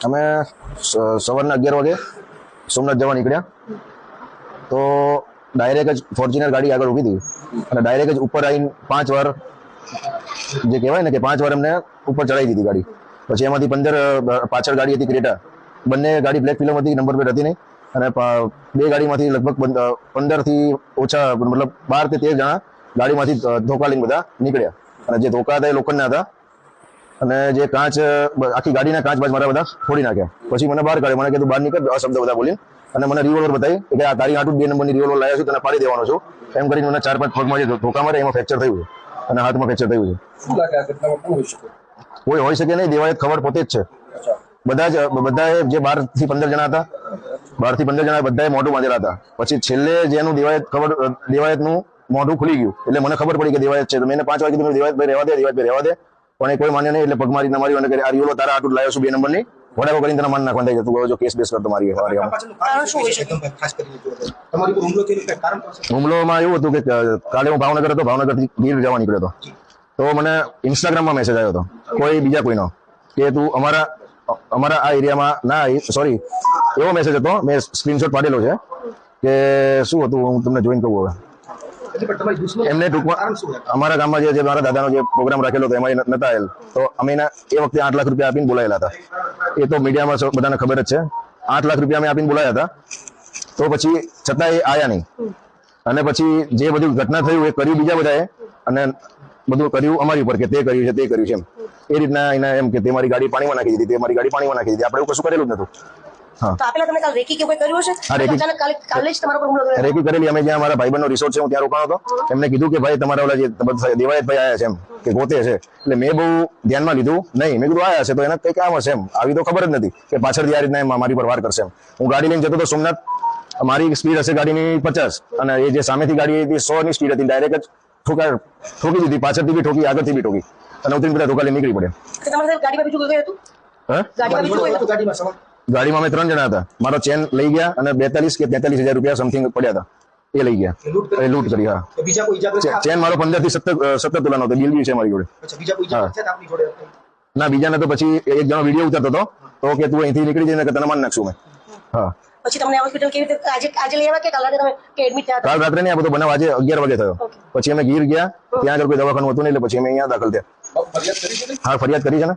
અમે સવારના 11 વાગે સોમનાથ જવા નીકળ્યા તો ડાયરેક્ટ જ ફોર્ચ્યુનર ગાડી આગળ ઊભી હતી અને ડાયરેક્ટ જ ઉપર આવીને 5 વાર જે કહેવાય ને કે 5 વાર અમને ઉપર ચડાવી દીધી ગાડી. પછી એમાંથી 15 પાછળ ગાડી હતી ક્રેટા, બંને ગાડી બ્લેક ફિલ્મ હતી, નંબર પ્લેટ હતી નહીં અને બે ગાડીમાંથી લગભગ 15 થી ઓછા મતલબ 12 થી 13 જણા ગાડીમાંથી ધોકા લઈને બધા નીકળ્યા અને જે ધોકા હતા એ લોખંડના હતા અને જે કાચ આખી ગાડીના કાચ બાજ મારા બધા ફોડી નાખ્યા. પછી મને બહાર કાઢ્યો, મને કીધું બહાર નીકળ અશબ્દ બધા બોલીને અને મને રિવોલ્વર બતાવી કે આ તારી આટલું 2 નંબરની રિવોલ્વર લાવ્યો છું, તને પાડી દેવાનો છું એમ કરીને મને 4-5 પગમાં જે ધોકા મારે એમાં ફ્રેક્ચર થયું છે અને હાથમાં ફ્રેક્ચર થયું છે. કોઈ હોઈ શકે નહીં, દેવાયત ખબર પોતે જ છે. બધા જે 12 થી 15 જણા હતા, 12 થી 15 જણા બધાએ મોઢું બાંધેલા હતા. પછી છેલ્લે જેનું દેવાયતનું મોઢું ખુલી ગયું એટલે મને ખબર પડી કે દેવાયત છે. તો મેં 5 વાગે કીધું દેવાયતભાઈ રહેવા દે, પણ એ કોઈ માન્ય નહીં. એટલે પગ મારી ના મારી અને આ રિવોલ્વર તારા આટલું લાવ્યો છું 2 નંબરની, વડાકો કરીને તને માન નાખવા થઈ જતું. જો કેસ બેસ કરતો મારી હુમલોમાં એવું હતું કે કાલે હું ભાવનગર હતો, ભાવનગરથી ગીર જવા નીકળ્યો હતો. તો મને ઇન્સ્ટાગ્રામમાં મેસેજ આવ્યો હતો કોઈનો કે તું અમારા આ એરિયામાં ના, સોરી એવો મેસેજ હતો, મેં સ્ક્રીનશોટ પાડેલો છે કે શું હતું હું તમને જોઈને કહું. હવે એમને ટૂંકમાં અમારા ગામમાં જે મારા દાદાનો જે પ્રોગ્રામ રાખેલો હતો એમાં નતા આવેલ, તો અમે એ વખતે 8 લાખ રૂપિયા આપીને બોલાયેલા હતા. એ તો મીડિયામાં બધાને ખબર જ છે. 8 લાખ રૂપિયા અમે આપીને બોલાયા હતા. તો પછી છતાં એ આયા નહીં અને પછી જે બધી ઘટના થયું એ કર્યું બીજા બધાએ અને બધું કર્યું અમારી ઉપર કે તે કર્યું છે એમ. એ રીતના એના એમ કે તે મારી ગાડી પાણીમાં નાખી દીધી, તે મારી ગાડી પાણીમાં નાખી દીધી. આપણે એવું કશું કરેલું જ નતું. રેકી કરેલી. અમે જ્યાં મારા ભાઈબંધનો રિસોર્ટ છે હું ત્યાં રોકાણો હતો, એમને કીધું કે ભાઈ તમારા ઓલા જે દેવાયતભાઈ આયા છે એમ કે ગોતે છે. એટલે મેં બહુ ધ્યાનમાં લીધું નહીં. મેં કીધું આયા છે તો એને કઈ કામ હશે એમ, આવી તો ખબર જ નથી કે પાછળથી આ રીતના મારી પર વાર કરશે એમ. હું ગાડી લઈને જતો હતો સોમનાથ, મારી સ્પીડ હશે ગાડીની 50 અને એ જે સામેથી ગાડી હતી 100 ની સ્પીડ હતી. ડાયરેક્ટ જ ઠોકી દીધી, પાછળથી બી ઠોકી, આગળથી બી ઠોકી અને ઉતરીને બધા ધોકા લઈને નીકળી પડ્યા. ગાડીમાં અમે 3 જણા હતા. મારો ચેન લઈ ગયા અને 42 કે 43,000 રૂપિયા સમથિંગ પડ્યા હતા, એ લઈ ગયા, એ લૂંટ કરી. હા, ચેન મારો 15 થી 17 તોલાનો હતો, બિલ બી છે મારી જોડે. ના, બીજાને તો પછી એક જણો વિડીયો ઉતારતો હતો તો કે તું અહીંથી નીકળી જઈને તને માન નાખશું મેં. હા, પછી તમને હોસ્પિટલ કેવી રીતે આજે લઈ આવ્યા કે કાલ રાત્રે તમે એડમિટ થયા? કાલ રાત્રે નહીં, આ બધો બનાવ આજે 11 વાગે થયો. પછી અમે ગીર ગયા, ત્યાં આગળ કોઈ દવાખાનું હતું નહીં એટલે પછી અમે અહીંયા દાખલ થયા. હા, ફરિયાદ કરી છે ને.